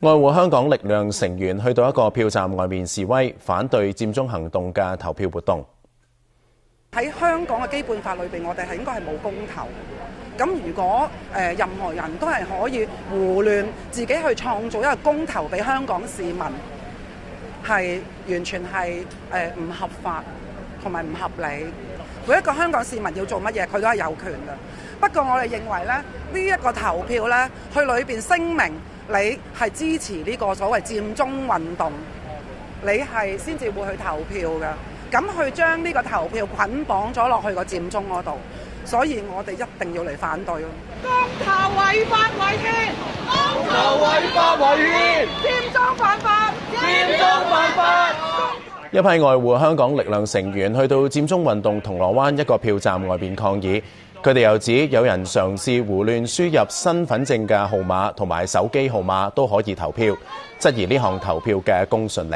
愛護香港力量成員去到一個票站外面示威，反對佔中行動嘅投票活動。喺香港嘅基本法裏邊，我哋係應該係冇公投。咁如果任何人都係可以胡亂自己去創造一個公投俾香港市民，係完全係唔合法同埋唔合理。每一個香港市民要做乜嘢，佢都係有權嘅。不過我哋認為咧，呢一個投票咧，去裏邊聲明你係支持呢個所謂佔中運動，你係先至會去投票嘅。咁去將呢個投票捆綁咗落去個佔中嗰度，所以我哋一定要嚟反對咯。公投違法違憲，公投違法違憲，佔中犯法，佔中犯法。一批愛護香港力量成員去到佔中運動銅鑼灣一個票站外邊抗議，佢哋又指有人嘗試胡亂輸入身份證嘅號碼同埋手機號碼都可以投票，質疑呢項投票嘅公信力。